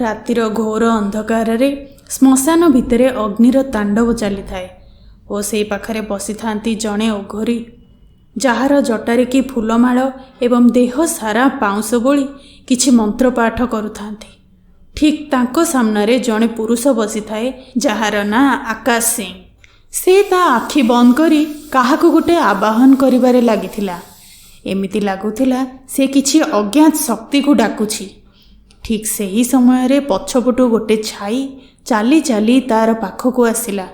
ରାତିର ଘୋର ଅନ୍ଧକାରରେ ଶ୍ମଶାନ ଭିତରେ ଅଗ୍ନିର ତାଣ୍ଡବ ଚାଲିଥାଏ ଓ ସେଇ ପାଖରେ ବସିଥାନ୍ତି ଜଣେ ଅଘୋରୀ, ଯାହାର ଜଟାରେ କି ଫୁଲମାଳ ଏବଂ ଦେହ ସାରା ପାଉଁଶ ବୋଳି କିଛି ମନ୍ତ୍ରପାଠ କରୁଥାନ୍ତି। ଠିକ୍ ତାଙ୍କ ସାମ୍ନାରେ ଜଣେ ପୁରୁଷ ବସିଥାଏ, ଯାହାର ନାଁ ଆକାଶ ସିଂ। ସେ ତା ଆଖି ବନ୍ଦ କରି କାହାକୁ ଗୋଟେ ଆବାହନ କରିବାରେ ଲାଗିଥିଲା। ଏମିତି ଲାଗୁଥିଲା ସେ କିଛି ଅଜ୍ଞାତ ଶକ୍ତିକୁ ଡାକୁଛି। ଠିକ୍ ସେହି ସମୟରେ ପଛପଟୁ ଗୋଟେ ଛାଇ ଚାଲି ଚାଲି ତାର ପାଖକୁ ଆସିଲା।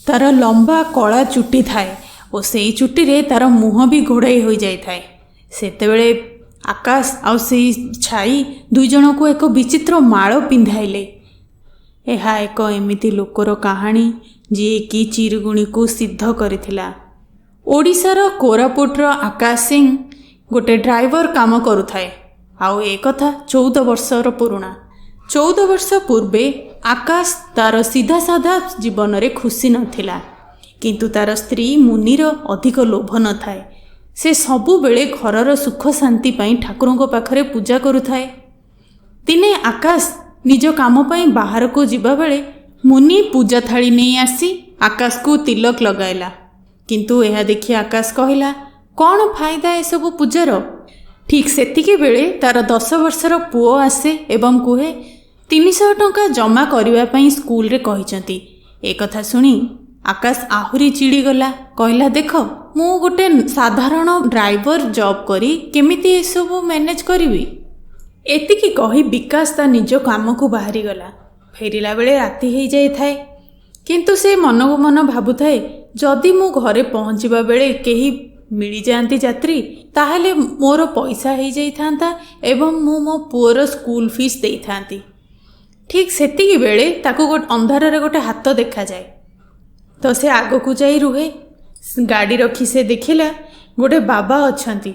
ତାର ଲମ୍ବା କଳା ଚୁଟି ଥାଏ ଓ ସେଇ ଚୁଟିରେ ତାର ମୁହଁ ବି ଘୋଡ଼ାଇ ହୋଇଯାଇଥାଏ। ସେତେବେଳେ ଆକାଶ ଆଉ ସେଇ ଛାଇ ଦୁଇଜଣକୁ ଏକ ବିଚିତ୍ର ମାଳ ପିନ୍ଧାଇଲେ। ଏହା ଏକ ଏମିତି ଲୋକର କାହାଣୀ ଯିଏକି ଚିରୁଗୁଣିକୁ ସିଦ୍ଧ କରିଥିଲା। ଓଡ଼ିଶାର କୋରାପୁଟର ଆକାଶ ସିଂ ଗୋଟେ ଡ୍ରାଇଭର କାମ କରୁଥାଏ। ଆଉ ଏ କଥା 14 ବର୍ଷର ପୁରୁଣା। 14 ବର୍ଷ ପୂର୍ବେ ଆକାଶ ତାର ସିଧାସାଧା ଜୀବନରେ ଖୁସି ନଥିଲା, କିନ୍ତୁ ତାର ସ୍ତ୍ରୀ ମୁନିର ଅଧିକ ଲୋଭ ନଥାଏ। ସେ ସବୁବେଳେ ଘରର ସୁଖ ଶାନ୍ତି ପାଇଁ ଠାକୁରଙ୍କ ପାଖରେ ପୂଜା କରୁଥାଏ। ଦିନେ ଆକାଶ ନିଜ କାମ ପାଇଁ ବାହାରକୁ ଯିବାବେଳେ ମୁନି ପୂଜା ଥାଳି ନେଇ ଆସି ଆକାଶକୁ ତିଲକ ଲଗାଇଲା। କିନ୍ତୁ ଏହା ଦେଖି ଆକାଶ କହିଲା, କ'ଣ ଫାଇଦା ଏସବୁ ପୂଜାର? ଠିକ୍ ସେତିକି ବେଳେ ତାର 10 ବର୍ଷର ପୁଅ ଆସେ ଏବଂ କୁହେ 300 ଟଙ୍କା ଜମା କରିବା ପାଇଁ ସ୍କୁଲରେ କହିଛନ୍ତି। ଏକଥା ଶୁଣି ଆକାଶ ଆହୁରି ଚିଡ଼ିଗଲା। କହିଲା, ଦେଖ, ମୁଁ ଗୋଟେ ସାଧାରଣ ଡ୍ରାଇଭର ଜବ୍ କରି କେମିତି ଏସବୁ ମ୍ୟାନେଜ୍ କରିବି? ଏତିକି କହି ବିକାଶ ତା ନିଜ କାମକୁ ବାହାରିଗଲା। ଫେରିଲା ବେଳେ ରାତି ହେଇଯାଇଥାଏ, କିନ୍ତୁ ସେ ମନକୁ ମନ ଭାବୁଥାଏ, ଯଦି ମୁଁ ଘରେ ପହଞ୍ଚିବା ବେଳେ କେହି ମିଳିଯାଆନ୍ତି ଯାତ୍ରୀ, ତାହେଲେ ମୋର ପଇସା ହେଇଯାଇଥାନ୍ତା ଏବଂ ମୁଁ ମୋ ପୁଅର ସ୍କୁଲ ଫିସ୍ ଦେଇଥାନ୍ତି। ଠିକ୍ ସେତିକି ବେଳେ ତାକୁ ଅନ୍ଧାରରେ ଗୋଟେ ହାତ ଦେଖାଯାଏ। ତ ସେ ଆଗକୁ ଯାଇ ରୁହେ। ଗାଡ଼ି ରଖି ସେ ଦେଖିଲା ଗୋଟେ ବାବା ଅଛନ୍ତି।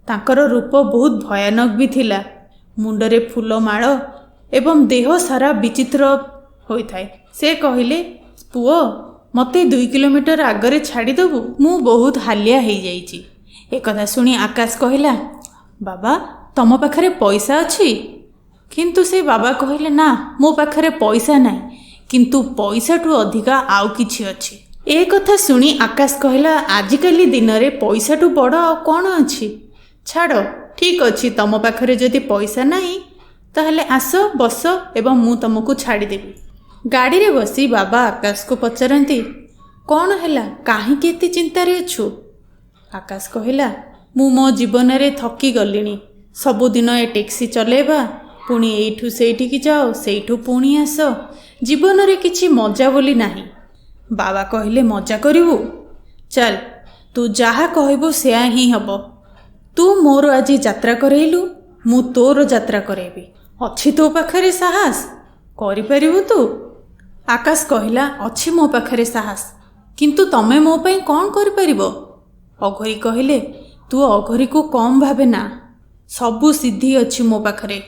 ତାଙ୍କର ରୂପ ବହୁତ ଭୟାନକ ବି ଥିଲା। ମୁଣ୍ଡରେ ଫୁଲମାଳ ଏବଂ ଦେହ ସାରା ବିଚିତ୍ର ହୋଇଥାଏ। ସେ କହିଲେ, ପୁଅ, ମୋତେ 2 କିଲୋମିଟର ଆଗରେ ଛାଡ଼ିଦେବୁ, ମୁଁ ବହୁତ ହାଲିଆ ହେଇଯାଇଛି। ଏକଥା ଶୁଣି ଆକାଶ କହିଲା, ବାବା, ତମ ପାଖରେ ପଇସା ଅଛି? କିନ୍ତୁ ସେ ବାବା କହିଲେ, ନା, ମୋ ପାଖରେ ପଇସା ନାହିଁ, କିନ୍ତୁ ପଇସାଠୁ ଅଧିକା ଆଉ କିଛି ଅଛି। ଏ କଥା ଶୁଣି ଆକାଶ କହିଲା, ଆଜିକାଲି ଦିନରେ ପଇସାଠୁ ବଡ଼ ଆଉ କ'ଣ ଅଛି? ଛାଡ଼, ଠିକ୍ ଅଛି, ତମ ପାଖରେ ଯଦି ପଇସା ନାହିଁ ତାହେଲେ ଆସ, ବସ ଏବଂ ମୁଁ ତମକୁ ଛାଡ଼ିଦେବି। ଗାଡ଼ିରେ ବସି ବାବା ଆକାଶକୁ ପଚାରନ୍ତି, କ'ଣ ହେଲା, କାହିଁକି ଏତେ ଚିନ୍ତାରେ ଅଛୁ? ଆକାଶ କହିଲା, ମୁଁ ମୋ ଜୀବନରେ ଥକି ଗଲିଣି। ସବୁଦିନ ଏ ଟ୍ୟାକ୍ସି ଚଲେଇବା, ପୁଣି ଏଇଠୁ ସେଇଠିକି ଯାଅ, ସେଇଠୁ ପୁଣି ଆସ। ଜୀବନରେ କିଛି ମଜା ବୋଲି ନାହିଁ। ବାବା କହିଲେ, ମଜା କରିବୁ? ଚାଲ, ତୁ ଯାହା କହିବୁ ସେୟା ହିଁ ହେବ। ତୁ ମୋର ଆଜି ଯାତ୍ରା କରେଇଲୁ, ମୁଁ ତୋର ଯାତ୍ରା କରେଇବି। ଅଛି ତୋ ପାଖରେ ସାହସ? କରିପାରିବୁ ତୁ? ଆକାଶ କହିଲା, ଅଛି ମୋ ପାଖରେ ସାହସ, କିନ୍ତୁ ତମେ ମୋ ପାଇଁ କ'ଣ କରିପାରିବ? ଅଘୋରୀ କହିଲେ, ତୁ ଅଘୋରୀକୁ କମ୍ ଭାବେ ନା। ସବୁ ସିଦ୍ଧି ଅଛି ମୋ ପାଖରେ।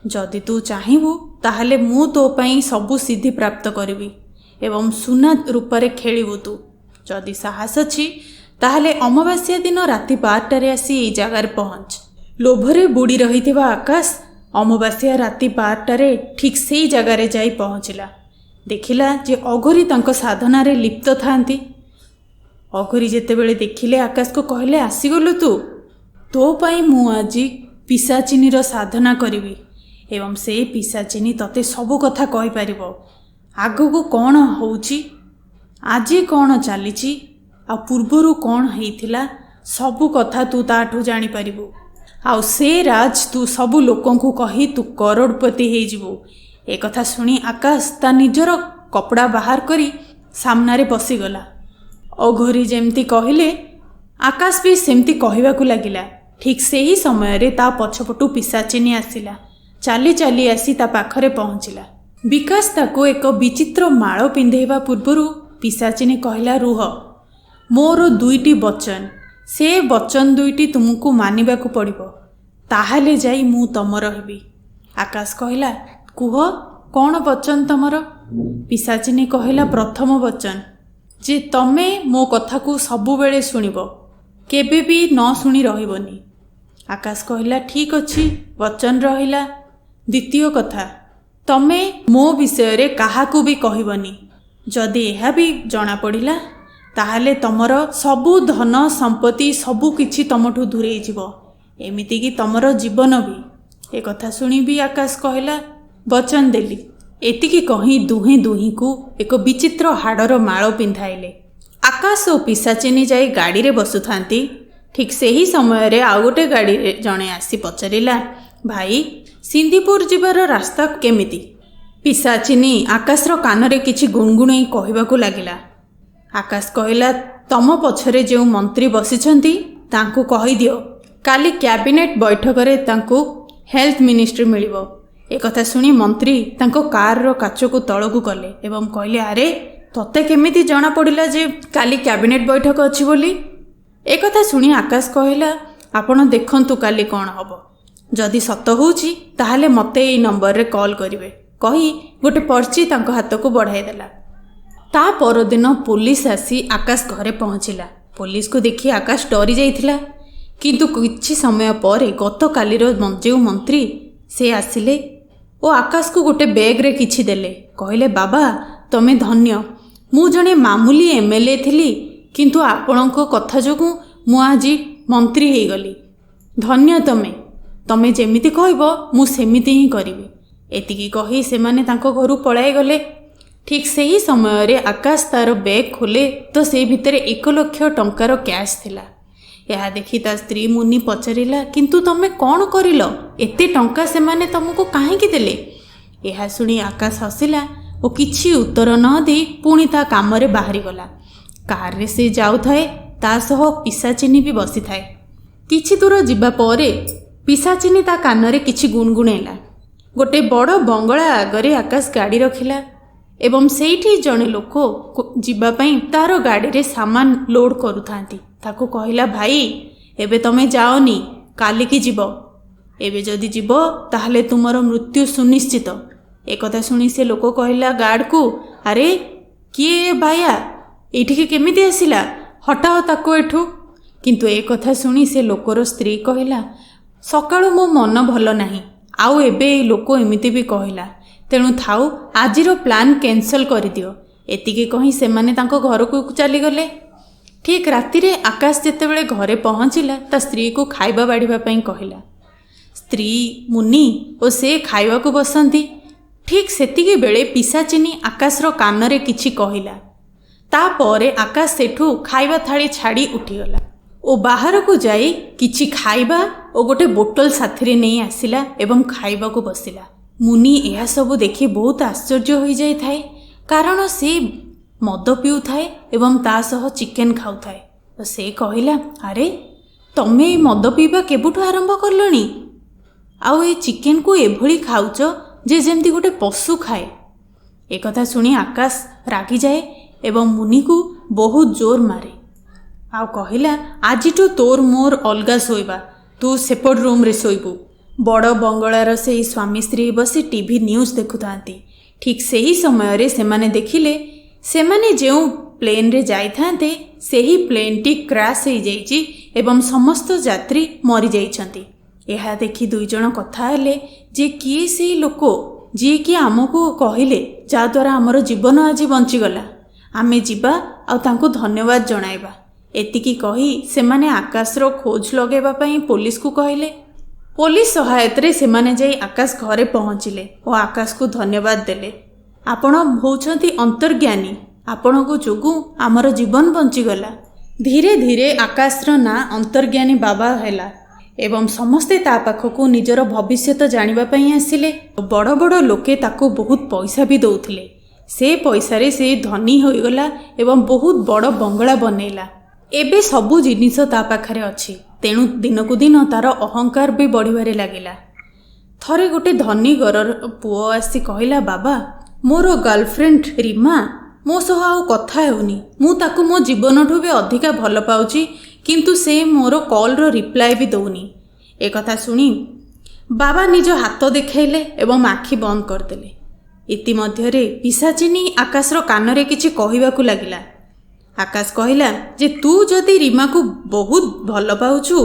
ଯଦି ତୁ ଚାହିଁବୁ ତାହେଲେ ମୁଁ ତୋ ପାଇଁ ସବୁ ସିଦ୍ଧି ପ୍ରାପ୍ତ କରିବି ଏବଂ ସୁନା ରୂପରେ ଖେଳିବୁ ତୁ। ଯଦି ସାହସ ଅଛି ତାହେଲେ ଅମାବାସ୍ୟା ଦିନ ରାତି 12ଟାରେ ଆସି ଏଇ ଜାଗାରେ ପହଞ୍ଚ। ଲୋଭରେ ବୁଡ଼ି ରହିଥିବା ଆକାଶ ଅମାବାସ୍ୟା ରାତି 12ଟାରେ ଠିକ୍ ସେଇ ଜାଗାରେ ଯାଇ ପହଞ୍ଚିଲା। ଦେଖିଲା ଯେ ଅଘୋରୀ ତାଙ୍କ ସାଧନାରେ ଲିପ୍ତ ଥାନ୍ତି। ଅଘୋରୀ ଯେତେବେଳେ ଦେଖିଲେ ଆକାଶକୁ କହିଲେ, ଆସିଗଲୁ ତୁ? ତୋ ପାଇଁ ମୁଁ ଆଜି ପିଶାଚିନୀର ସାଧନା କରିବି ଏବଂ ସେଇ ପିଶାଚିନୀ ତତେ ସବୁ କଥା କହିପାରିବ। ଆଗକୁ କ'ଣ ହେଉଛି, ଆଜି କ'ଣ ଚାଲିଛି ଆଉ ପୂର୍ବରୁ କ'ଣ ହେଇଥିଲା, ସବୁ କଥା ତୁ ତାଠୁ ଜାଣିପାରିବୁ। ଆଉ ସେ ରାଜ ତୁ ସବୁ ଲୋକଙ୍କୁ କହି ତୁ କରୋଡ଼ପତି ହେଇଯିବୁ। ଏକଥା ଶୁଣି ଆକାଶ ତା ନିଜର କପଡ଼ା ବାହାର କରି ସାମ୍ନାରେ ବସିଗଲା। ଅଘୋରୀ ଯେମିତି କହିଲେ ଆକାଶ ବି ସେମିତି କହିବାକୁ ଲାଗିଲା। ଠିକ୍ ସେହି ସମୟରେ ତା ପଛପଟୁ ପିଶାଚିନୀ ଆସିଲା। ଚାଲି ଚାଲି ଆସି ତା ପାଖରେ ପହଞ୍ଚିଲା। ବିକାଶ ତାକୁ ଏକ ବିଚିତ୍ର ମାଳ ପିନ୍ଧେଇବା ପୂର୍ବରୁ ପିଶାଚିନୀ କହିଲା, ରୁହ, ମୋର 2ଟି ବଚନ। ସେ ବଚନ 2ଟି ତୁମକୁ ମାନିବାକୁ ପଡ଼ିବ, ତାହେଲେ ଯାଇ ମୁଁ ତମର ହେବି। ଆକାଶ କହିଲା, କୁହ, କ'ଣ ବଚନ ତମର? ପିଶାଚିନୀ କହିଲା, ପ୍ରଥମ ବଚନ ଯେ ତମେ ମୋ କଥାକୁ ସବୁବେଳେ ଶୁଣିବ, କେବେ ବି ନ ଶୁଣି ରହିବନି। ଆକାଶ କହିଲା, ଠିକ୍ ଅଛି, ବଚନ ରହିଲା। ଦ୍ୱିତୀୟ କଥା, ତମେ ମୋ ବିଷୟରେ କାହାକୁ ବି କହିବନି। ଯଦି ଏହା ବି ଜଣାପଡ଼ିଲା ତାହେଲେ ତମର ସବୁ ଧନ ସମ୍ପତ୍ତି ସବୁ କିଛି ତମଠୁ ଦୂରେଇ ଯିବ, ଏମିତିକି ତମର ଜୀବନ ବି। ଏକଥା ଶୁଣି ବି ଆକାଶ କହିଲା, ବଚନ ଦେଲି। ଏତିକି କହି ଦୁହେଁ ଦୁହିଁଙ୍କୁ ଏକ ବିଚିତ୍ର ହାଡ଼ର ମାଳ ପିନ୍ଧାଇଲେ। ଆକାଶ ଓ ପିଶାଚିନୀ ଯାଇ ଗାଡ଼ିରେ ବସୁଥାନ୍ତି। ଠିକ୍ ସେହି ସମୟରେ ଆଉ ଗୋଟେ ଗାଡ଼ିରେ ଜଣେ ଆସି ପଚାରିଲା, ଭାଇ, ସିନ୍ଦିପୁର ଯିବାର ରାସ୍ତା କେମିତି? ପିଶାଚିନୀ ଆକାଶର କାନରେ କିଛି ଗୁଣଗୁଣେଇ କହିବାକୁ ଲାଗିଲା। ଆକାଶ କହିଲା, ତମ ପଛରେ ଯେଉଁ ମନ୍ତ୍ରୀ ବସିଛନ୍ତି ତାଙ୍କୁ କହିଦିଅ କାଲି କ୍ୟାବିନେଟ୍ ବୈଠକରେ ତାଙ୍କୁ ହେଲ୍ଥ ମିନିଷ୍ଟ୍ରି ମିଳିବ। ଏକଥା ଶୁଣି ମନ୍ତ୍ରୀ ତାଙ୍କ କାରର କାଚକୁ ତଳକୁ କଲେ ଏବଂ କହିଲେ, ଆରେ ତତେ କେମିତି ଜଣାପଡ଼ିଲା ଯେ କାଲି କ୍ୟାବିନେଟ୍ ବୈଠକ ଅଛି ବୋଲି? ଏକଥା ଶୁଣି ଆକାଶ କହିଲା, ଆପଣ ଦେଖନ୍ତୁ କାଲି କ'ଣ ହେବ। ଯଦି ସତ ହେଉଛି ତାହେଲେ ମୋତେ ଏଇ ନମ୍ବରରେ କଲ୍ କରିବେ କହି ଗୋଟେ ପର୍ଚି ତାଙ୍କ ହାତକୁ ବଢ଼ାଇ ଦେଲା। ତା ପରଦିନ ପୋଲିସ ଆସି ଆକାଶ ଘରେ ପହଞ୍ଚିଲା। ପୋଲିସକୁ ଦେଖି ଆକାଶ ଡରି ଯାଇଥିଲା। କିନ୍ତୁ କିଛି ସମୟ ପରେ ଗତକାଲିର ଯେଉଁ ମନ୍ତ୍ରୀ ସେ ଆସିଲେ ଓ ଆକାଶକୁ ଗୋଟେ ବ୍ୟାଗ୍ରେ କିଛି ଦେଲେ। କହିଲେ, ବାବା, ତମେ ଧନ୍ୟ। ମୁଁ ଜଣେ ମାମୁଲି MLA ଥିଲି, କିନ୍ତୁ ଆପଣଙ୍କ କଥା ଯୋଗୁଁ ମୁଁ ଆଜି ମନ୍ତ୍ରୀ ହେଇଗଲି। ଧନ୍ୟ ତମେ ଯେମିତି କହିବ ମୁଁ ସେମିତି ହିଁ କରିବି। ଏତିକି କହି ସେମାନେ ତାଙ୍କ ଘରୁ ପଳାଇ ଗଲେ। ଠିକ୍ ସେହି ସମୟରେ ଆକାଶ ତାର ବ୍ୟାଗ୍ ଖୋଲେ ତ ସେ ଭିତରେ 1 ଲକ୍ଷ ଟଙ୍କାର କ୍ୟାଶ୍ ଥିଲା। ଏହା ଦେଖି ତା ସ୍ତ୍ରୀ ମୁନି ପଚାରିଲା, କିନ୍ତୁ ତମେ କ'ଣ କରିଲ? ଏତେ ଟଙ୍କା ସେମାନେ ତମକୁ କାହିଁକି ଦେଲେ? ଏହା ଶୁଣି ଆକାଶ ହସିଲା ଓ କିଛି ଉତ୍ତର ନ ଦେଇ ପୁଣି ତା କାମରେ ବାହାରିଗଲା। କାରରେ ସେ ଯାଉଥାଏ, ତା ସହ ପିଶାଚିନୀ ବି ବସିଥାଏ। କିଛି ଦୂର ଯିବା ପରେ ପିଶାଚିନୀ ତା କାନରେ କିଛି ଗୁଣଗୁଣେଇଲା। ଗୋଟେ ବଡ଼ ବଙ୍ଗଳା ଆଗରେ ଆକାଶ ଗାଡ଼ି ରଖିଲା ଏବଂ ସେଇଠି ଜଣେ ଲୋକ ଯିବା ପାଇଁ ତାର ଗାଡ଼ିରେ ସାମାନ ଲୋଡ୍ କରୁଥାନ୍ତି। ତାକୁ କହିଲା, ଭାଇ, ଏବେ ତମେ ଯାଅନି, କାଲିକି ଯିବ। ଏବେ ଯଦି ଯିବ ତାହେଲେ ତୁମର ମୃତ୍ୟୁ ସୁନିଶ୍ଚିତ। ଏକଥା ଶୁଣି ସେ ଲୋକ କହିଲା ଗାର୍ଡକୁ, ଆରେ କିଏ ଭାଇଆ, ଏଇଠିକି କେମିତି ଆସିଲା? ହଟାଅ ତାକୁ ଏଠୁ। କିନ୍ତୁ ଏ କଥା ଶୁଣି ସେ ଲୋକର ସ୍ତ୍ରୀ କହିଲା, ସକାଳୁ ମୋ ମନ ଭଲ ନାହିଁ, ଆଉ ଏବେ ଏଇ ଲୋକ ଏମିତି ବି କହିଲା, ତେଣୁ ଥାଉ, ଆଜିର ପ୍ଲାନ୍ କ୍ୟାନ୍ସଲ୍ କରିଦିଅ। ଏତିକି କହି ସେମାନେ ତାଙ୍କ ଘରକୁ ଚାଲିଗଲେ। ଠିକ୍ ରାତିରେ ଆକାଶ ଯେତେବେଳେ ଘରେ ପହଞ୍ଚିଲା ତା ସ୍ତ୍ରୀକୁ ଖାଇବା ବାଢ଼ିବା ପାଇଁ କହିଲା। ସ୍ତ୍ରୀ ମୁନି ଓ ସେ ଖାଇବାକୁ ବସନ୍ତି। ଠିକ୍ ସେତିକି ବେଳେ ପିଶାଚିନୀ ଆକାଶର କାନରେ କିଛି କହିଲା। ତାପରେ ଆକାଶ ସେଠୁ ଖାଇବା ଥାଳି ଛାଡ଼ି ଉଠିଗଲା ଓ ବାହାରକୁ ଯାଇ କିଛି ଖାଇବା ଓ ଗୋଟେ ବୋଟଲ ସାଥିରେ ନେଇ ଆସିଲା ଏବଂ ଖାଇବାକୁ ବସିଲା। ମୁନି ଏହାସବୁ ଦେଖି ବହୁତ ଆଶ୍ଚର୍ଯ୍ୟ ହୋଇଯାଇଥାଏ, କାରଣ ସେ ମଦ ପିଉଥାଏ ଏବଂ ତା ସହ ଚିକେନ ଖାଉଥାଏ। ତ ସେ କହିଲା, ଆରେ ତମେ ଏ ମଦ ପିଇବା କେବେଠୁ ଆରମ୍ଭ କଲଣି? ଆଉ ଏ ଚିକେନକୁ ଏଭଳି ଖାଉଛ ଯେ ଯେମିତି ଗୋଟେ ପଶୁ ଖାଏ। ଏକଥା ଶୁଣି ଆକାଶ ରାଗିଯାଏ ଏବଂ ମୁନିକୁ ବହୁତ ଜୋର ମାରେ ଆଉ କହିଲା, ଆଜିଠୁ ତୋର ମୋର ଅଲଗା ଶୋଇବା, ତୁ ସେପଟ ରୁମ୍ରେ ଶୋଇବୁ। ବଡ଼ ବଙ୍ଗଳାର ସେହି ସ୍ୱାମୀ ସ୍ତ୍ରୀ ବସି ଟିଭି ନ୍ୟୁଜ୍ ଦେଖୁଥାନ୍ତି। ଠିକ୍ ସେହି ସମୟରେ ସେମାନେ ଦେଖିଲେ ସେମାନେ ଯେଉଁ ପ୍ଲେନ୍ରେ ଯାଇଥାନ୍ତେ ସେହି ପ୍ଲେନ୍ଟି କ୍ରାସ୍ ହୋଇଯାଇଛି ଏବଂ ସମସ୍ତ ଯାତ୍ରୀ ମରିଯାଇଛନ୍ତି। ଏହା ଦେଖି ଦୁଇଜଣ କଥା ହେଲେ ଯେ କିଏ ସେହି ଲୋକ ଯିଏକି ଆମକୁ କହିଲେ, ଯାହାଦ୍ୱାରା ଆମର ଜୀବନ ଆଜି ବଞ୍ଚିଗଲା। ଆମେ ଯିବା ଆଉ ତାଙ୍କୁ ଧନ୍ୟବାଦ ଜଣାଇବା। ଏତିକି କହି ସେମାନେ ଆକାଶର ଖୋଜ ଲଗାଇବା ପାଇଁ ପୋଲିସକୁ କହିଲେ। ପୋଲିସ ସହାୟତାରେ ସେମାନେ ଯାଇ ଆକାଶ ଘରେ ପହଞ୍ଚିଲେ ଓ ଆକାଶକୁ ଧନ୍ୟବାଦ ଦେଲେ। ଆପଣ ହେଉଛନ୍ତି ଅନ୍ତର୍ଜ୍ଞାନୀ, ଆପଣଙ୍କ ଯୋଗୁଁ ଆମର ଜୀବନ ବଞ୍ଚିଗଲା। ଧୀରେ ଧୀରେ ଆକାଶର ନାଁ ଅନ୍ତର୍ଜ୍ଞାନୀ ବାବା ହେଲା ଏବଂ ସମସ୍ତେ ତା ପାଖକୁ ନିଜର ଭବିଷ୍ୟତ ଜାଣିବା ପାଇଁ ଆସିଲେ। ବଡ଼ ବଡ଼ ଲୋକେ ତାକୁ ବହୁତ ପଇସା ବି ଦେଉଥିଲେ। ସେ ପଇସାରେ ସେ ଧନୀ ହୋଇଗଲା ଏବଂ ବହୁତ ବଡ଼ ବଙ୍ଗଳା ବନେଇଲା। ଏବେ ସବୁ ଜିନିଷ ତା ପାଖରେ ଅଛି, ତେଣୁ ଦିନକୁ ଦିନ ତାର ଅହଙ୍କାର ବି ବଢ଼ିବାରେ ଲାଗିଲା। ଥରେ ଗୋଟେ ଧନୀ ଘରର ପୁଅ ଆସି କହିଲା, ବାବା, ମୋର ଗର୍ଲଫ୍ରେଣ୍ଡ ରିମା ମୋ ସହ ଆଉ କଥା ହେଉନି। ମୁଁ ତାକୁ ମୋ ଜୀବନଠୁ ବି ଅଧିକା ଭଲ ପାଉଛି, କିନ୍ତୁ ସେ ମୋର କଲ୍ର ରିପ୍ଲାଏ ବି ଦେଉନି। ଏକଥା ଶୁଣି ବାବା ନିଜ ହାତ ଦେଖାଇଲେ ଏବଂ ଆଖି ବନ୍ଦ କରିଦେଲେ। ଇତିମଧ୍ୟରେ ପିଶାଚିନୀ ଆକାଶର କାନରେ କିଛି କହିବାକୁ ଲାଗିଲା। ଆକାଶ କହିଲା ଯେ ତୁ ଯଦି ରିମାକୁ ବହୁତ ଭଲ ପାଉଛୁ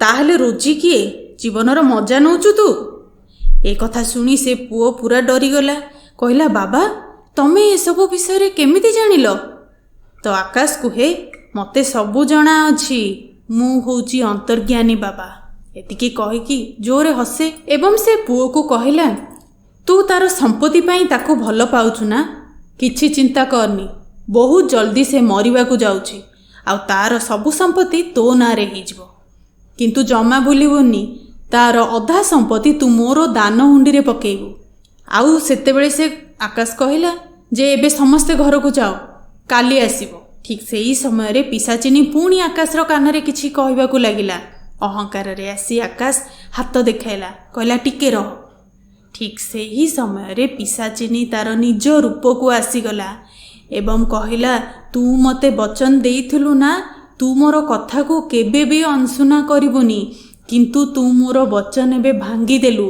ତାହେଲେ ରୋଜି କିଏ? ଜୀବନର ମଜା ନେଉଛୁ ତୁ? ଏ କଥା ଶୁଣି ସେ ପୁଅ ପୁରା ଡରିଗଲା। କହିଲା, ବାବା ତମେ ଏସବୁ ବିଷୟରେ କେମିତି ଜାଣିଲ? ତ ଆକାଶ କୁହେ, ମୋତେ ସବୁ ଜଣା ଅଛି, ମୁଁ ହେଉଛି ଅନ୍ତର୍ଜ୍ଞାନୀ ବାବା। ଏତିକି କହିକି ଜୋରେ ହସେ ଏବଂ ସେ ପୁଅକୁ କହିଲା, ତୁ ତାର ସମ୍ପତ୍ତି ପାଇଁ ତାକୁ ଭଲ ପାଉଛୁ ନା? କିଛି ଚିନ୍ତା କରନି, ବହୁତ ଜଲ୍ଦି ସେ ମରିବାକୁ ଯାଉଛି ଆଉ ତାର ସବୁ ସମ୍ପତ୍ତି ତୋ ନାଁରେ ହେଇଯିବ। କିନ୍ତୁ ଜମା ଭୁଲିବୁନି, ତାର ଅଧା ସମ୍ପତ୍ତି ତୁ ମୋର ଦାନ ହୁଣ୍ଡିରେ ପକେଇବୁ। ଆଉ ସେତେବେଳେ ସେ ଆକାଶ କହିଲା ଯେ ଏବେ ସମସ୍ତେ ଘରକୁ ଯାଅ, କାଲି ଆସିବ। ଠିକ୍ ସେହି ସମୟରେ ପିଶାଚିନୀ ପୁଣି ଆକାଶର କାନରେ କିଛି କହିବାକୁ ଲାଗିଲା। ଅହଙ୍କାରରେ ଆସି ଆକାଶ ହାତ ଦେଖାଇଲା, କହିଲା, ଟିକେ ରହ। ଠିକ୍ ସେହି ସମୟରେ ପିଶାଚିନୀ ତାର ନିଜ ରୂପକୁ ଆସିଗଲା ଏବଂ କହିଲା, ତୁ ମୋତେ ବଚନ ଦେଇଥିଲୁ ନା ତୁ ମୋର କଥାକୁ କେବେ ବି ଅଣସୁଣା କରିବୁନି, କିନ୍ତୁ ତୁ ମୋର ବଚନ ଏବେ ଭାଙ୍ଗିଦେଲୁ।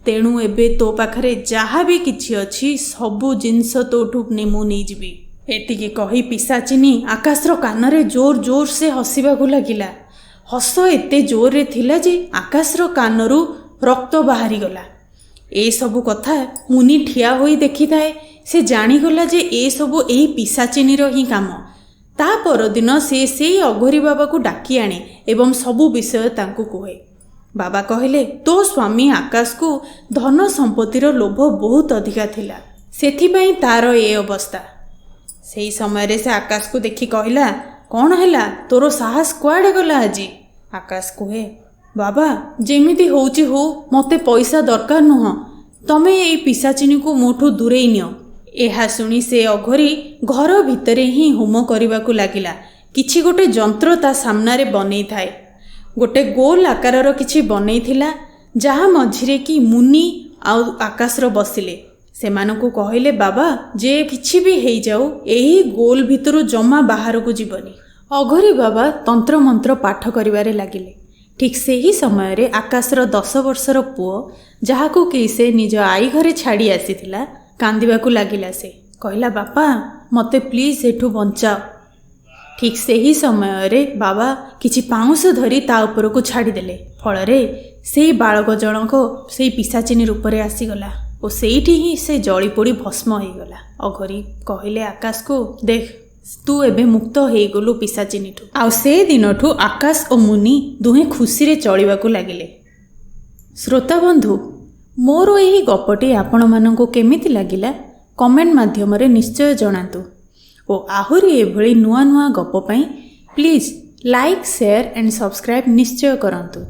ତେଣୁ ଏବେ ତୋ ପାଖରେ ଯାହା ବି କିଛି ଅଛି ସବୁ ଜିନିଷ ତୋଠୁ ମୁଁ ନେଇଯିବି। ଏତିକି କହି ପିଶାଚିନୀ ଆକାଶର କାନରେ ଜୋର ସେ ହସିବାକୁ ଲାଗିଲା। ହସ ଏତେ ଜୋରରେ ଥିଲା ଯେ ଆକାଶର କାନରୁ ରକ୍ତ ବାହାରିଗଲା। ଏସବୁ କଥା ମୁନି ଠିଆ ହୋଇ ଦେଖିଥାଏ। ସେ ଜାଣିଗଲା ଯେ ଏସବୁ ଏହି ପିଶାଚିନୀର ହିଁ କାମ। ତା ପରଦିନ ସେ ସେଇ ଅଘୋରୀ ବାବାକୁ ଡାକି ଆଣେ ଏବଂ ସବୁ ବିଷୟ ତାଙ୍କୁ କୁହେ। ବାବା କହିଲେ, ତୋ ସ୍ୱାମୀ ଆକାଶକୁ ଧନ ସମ୍ପତ୍ତିର ଲୋଭ ବହୁତ ଅଧିକା ଥିଲା, ସେଥିପାଇଁ ତାର ଏ ଅବସ୍ଥା। ସେହି ସମୟରେ ସେ ଆକାଶକୁ ଦେଖି କହିଲା, କ'ଣ ହେଲା, ତୋର ସାହସ କୁଆଡ଼େ ଗଲା ଆଜି? ଆକାଶ କୁହେ, ବାବା ଯେମିତି ହେଉଛି ହଉ, ମୋତେ ପଇସା ଦରକାର ନୁହଁ, ତମେ ଏଇ ପିଶାଚିନୀକୁ ମୋଠୁ ଦୂରେଇ ନିଅ। ଏହା ଶୁଣି ସେ ଅଘୋରୀ ଘର ଭିତରେ ହିଁ ହୋମ କରିବାକୁ ଲାଗିଲା। କିଛି ଗୋଟେ ଯନ୍ତ୍ର ତା ସାମ୍ନାରେ ବନେଇଥାଏ। ଗୋଟେ ଗୋଲ ଆକାରର କିଛି ବନେଇଥିଲା, ଯାହା ମଝିରେ କି ମୁନି ଆଉ ଆକାଶର ବସିଲେ। ସେମାନଙ୍କୁ କହିଲେ, ବାବା ଯେ କିଛି ବି ହେଇଯାଉ ଏହି ଗୋଲ ଭିତରୁ ଜମା ବାହାରକୁ ଯିବନି। ଅଘୋରୀ ବାବା ତନ୍ତ୍ରମନ୍ତ୍ର ପାଠ କରିବାରେ ଲାଗିଲେ। ଠିକ୍ ସେହି ସମୟରେ ଆକାଶର 10 ବର୍ଷର ପୁଅ, ଯାହାକୁ କି ସେ ନିଜ ଆଈ ଘରେ ଛାଡ଼ି ଆସିଥିଲା, କାନ୍ଦିବାକୁ ଲାଗିଲା। ସେ କହିଲା, ବାପା ମୋତେ ପ୍ଲିଜ୍ ଏଠୁ ବଞ୍ଚାଅ। ଠିକ୍ ସେହି ସମୟରେ ବାବା କିଛି ପାଉଁଶ ଧରି ତା ଉପରକୁ ଛାଡ଼ିଦେଲେ। ଫଳରେ ସେଇ ବାଳକ ଜଣକ ସେଇ ପିଶାଚିନୀ ରୂପରେ ଆସିଗଲା ଓ ସେଇଠି ହିଁ ସେ ଜଳିପୋଡ଼ି ଭସ୍ମ ହୋଇଗଲା। ଅଘୋରୀ କହିଲେ ଆକାଶକୁ, ଦେଖ ତୁ ଏବେ ମୁକ୍ତ ହେଇଗଲୁ ପିଶାଚିନୀଠୁ। ଆଉ ସେ ଦିନଠୁ ଆକାଶ ଓ ମୁନି ଦୁହେଁ ଖୁସିରେ ଚଳିବାକୁ ଲାଗିଲେ। ଶ୍ରୋତାବନ୍ଧୁ, ମୋର ଏହି ଗପଟି ଆପଣମାନଙ୍କୁ କେମିତି ଲାଗିଲା କମେଣ୍ଟ ମାଧ୍ୟମରେ ନିଶ୍ଚୟ ଜଣାନ୍ତୁ ଓ ଆହୁରି ଏଭଳି ନୂଆ ନୂଆ ଗପ ପାଇଁ please like, share and subscribe ନିଶ୍ଚୟ କରନ୍ତୁ।